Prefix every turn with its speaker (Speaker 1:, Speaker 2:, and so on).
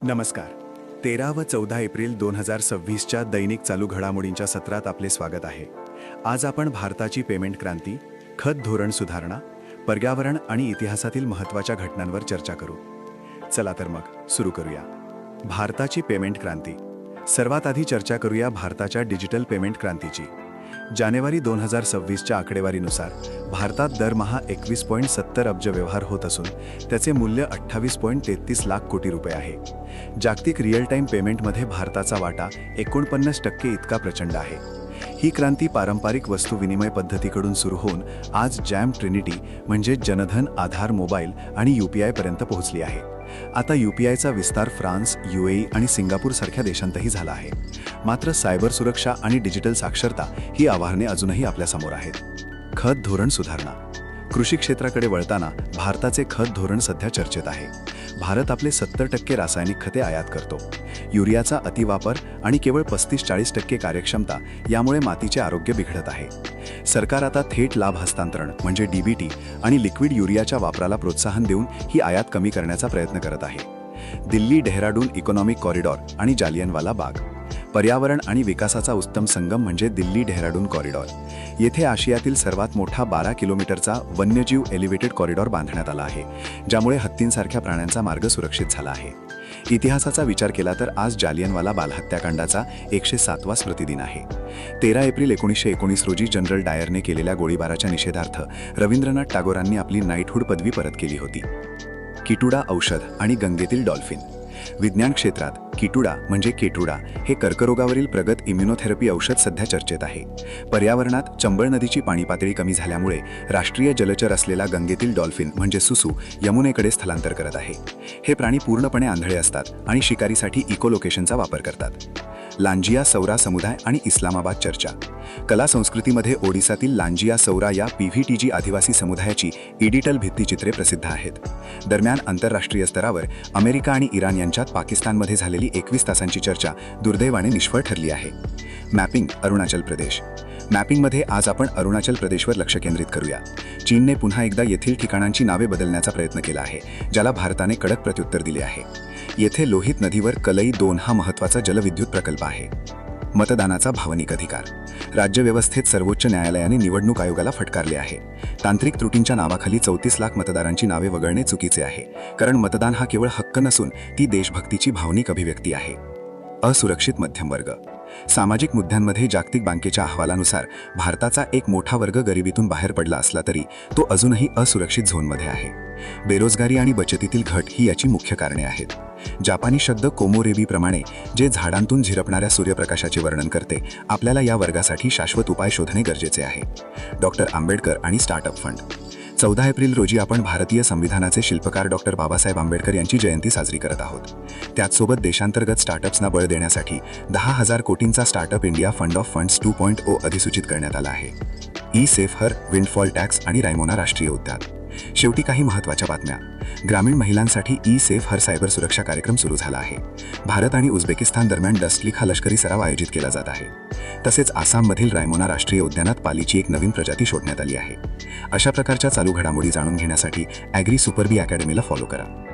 Speaker 1: नमस्कार. 13 व 14 एप्रिल 2026च्या दैनिक चालू घडामोडींच्या सत्रात आपले स्वागत आहे. आज आपण भारताची पेमेंट क्रांती, खत धोरण सुधारणा, पर्यावरण आणि इतिहासातील महत्त्वाच्या घटनांवर चर्चा करू. चला तर मग सुरू करूया. भारताची पेमेंट क्रांती. सर्वात आधी चर्चा करूया भारताच्या डिजिटल पेमेंट क्रांतीची. जानेवारी 2026च्या आकडेवारीनुसार भारतात दरमहा 21.70 अब्ज व्यवहार होत असून त्याचे मूल्य 28.33 लाख कोटी रुपये आहे. जागतिक रिअल टाईम पेमेंटमध्ये भारताचा वाटा 49% इतका प्रचंड आहे. ही क्रांती पारंपरिक वस्तू विनिमय पद्धतीकडून सुरू होऊन आज जॅम ट्रिनिटी म्हणजे जनधन, आधार, मोबाईल आणि UPI पर्यंत पोहोचली आहे. आता UPIचा विस्तार फ्रान्स, UAE आणि सिंगापूरसारख्या देशांतही झाला आहे. मात्र सायबर सुरक्षा आणि डिजिटल साक्षरता ही आव्हाने अजूनही आपल्यासमोर आहेत. खत धोरण सुधारणा. कृषी क्षेत्राकडे वळताना भारताचे खत धोरण सध्या चर्चेत आहे. भारत आपले 70% रासायनिक खते आयात करतो. युरियाचा अतिवापर आणि केवळ 35-40% कार्यक्षमता यामुळे मातीचे आरोग्य बिघडत आहे. सरकार आता थेट लाभ हस्तांतरण म्हणजे DBT आणि लिक्विड युरियाच्या वापराला प्रोत्साहन देऊन ही आयात कमी करण्याचा प्रयत्न करत आहे. दिल्ली डेहराडून इकॉनॉमिक कॉरिडॉर आणि जालियनवाला बाग. पर्यावरण आणि विकासाचा उत्तम संगम म्हणजे दिल्ली डेहराडून कॉरिडॉर. येथे आशियातील सर्वात मोठा 12 किलोमीटरचा वन्यजीव एलिव्हेटेड कॉरिडॉर बांधण्यात आला आहे, ज्यामुळे हत्तींसारख्या प्राण्यांचा मार्ग सुरक्षित झाला आहे. इतिहासाचा विचार केला तर आज जालियनवाला बाग हत्याकांडाचा 107वा स्मृतिदिन आहे. 13 एप्रिल 1919 रोजी जनरल डायरने केलेल्या गोळीबाराच्या निषेधार्थ रवींद्रनाथ टागोरांनी आपली नाईटहूड पदवी परत केली होती. किटुडा औषध आणि गंगेतील डॉल्फिन. विज्ञान क्षेत्रात किटुडा म्हणजे केटुडा हे कर्करोगावरील प्रगत इम्युनोथेरपी औषध सध्या चर्चेत आहे. पर्यावरणात चंबळ नदीची पाणी पातळी कमी झाल्यामुळे राष्ट्रीय जलचर असलेला गंगेतील डॉल्फिन म्हणजे सुसू यमुनेकडे स्थलांतर करत आहे. हे प्राणी पूर्णपणे आंधळे असतात आणि शिकारीसाठी इकोलोकेशनचा वापर करतात. लांजिया सौरा समुदाय आणि इस्लामाबाद चर्चा. कला संस्कृतीमध्ये ओडिसातील लांजिया सौरा या PVTG आदिवासी समुदायाची इडिटल भित्तिचित्रे प्रसिद्ध आहेत. दरम्यान आंतरराष्ट्रीय स्तरावर अमेरिका आणि इराण यांच्यात पाकिस्तानमध्ये झालेली 21 तासांची चर्चा दुर्दैवाने निष्फळ ठरली आहे. मॅपिंग. अरुणाचल प्रदेश. मॅपिंगमध्ये आज आपण अरुणाचल प्रदेशवर लक्ष केंद्रित करूया. चीनने पुन्हा एकदा येथील ठिकाणांची नावे बदलण्याचा प्रयत्न केला आहे, ज्याला भारताने कडक प्रत्युत्तर दिले आहे. येथे लोहित नदीवर कलई 2 हा महत्त्वाचा जलविद्युत प्रकल्प आहे. मतदानाचा भावनिक अधिकार. राज्यव्यवस्थेत सर्वोच्च न्यायालयाने निवडणूक आयोगाला फटकारले आहे. तांत्रिक त्रुटींच्या नावाखाली 34 लाख मतदारांची नावे वगळणे चुकीचे आहे, कारण मतदान हा केवळ हक्क नसून ती देशभक्तीची भावनिक अभिव्यक्ती आहे. असुरक्षित मध्यमवर्ग. सामाजिक मुद्द्यांमध्ये जागतिक बँकेच्या अहवालानुसार भारताचा एक मोठा वर्ग गरिबीतून बाहेर पडला असला तरी तो अजूनही असुरक्षित झोनमध्ये आहे. बेरोजगारी आणि बचतीतील घट ही याची मुख्य कारणे आहेत. जापानी शब्द कोमोरेबीप्रमाणे जे झाडांतून झिरपणाऱ्या सूर्यप्रकाशाचे वर्णन करते, आपल्याला या वर्गासाठी शाश्वत उपाय शोधणे गरजेचे आहे. डॉक्टर आंबेडकर आणि स्टार्टअप फंड. 14 एप्रिल रोजी आपण भारतीय संविधानाचे शिल्पकार डॉक्टर बाबासाहेब आंबेडकर यांची जयंती साजरी करत आहोत. त्याचसोबत देशांतर्गत स्टार्टअप्सना बळ देण्यासाठी 10,000 कोटींचा startup India fund of funds 2.0 अधिसूचित करण्यात आला आहे. ई-सेफ हर, विंडफॉल टॅक्स आणि रायमोना राष्ट्रीय उद्यान. शेवटी काही महत्त्वाच्या बातम्या. ग्रामीण महिलांसाठी ई-सेफ हर सायबर सुरक्षा कार्यक्रम सुरू झाला आहे. भारत आणि उझबेकिस्तान दरम्यान डस्टलिक हा लष्करी सराव आयोजित केला जात आहे. तसेच आसाममधील रायमोना राष्ट्रीय उद्यानात पालीची एक नवीन प्रजाती शोधण्यात आली आहे. अशा प्रकारच्या चालू घडामोडी जाणून घेण्यासाठी ॲग्री सुपर बी अकॅडमीला फॉलो करा.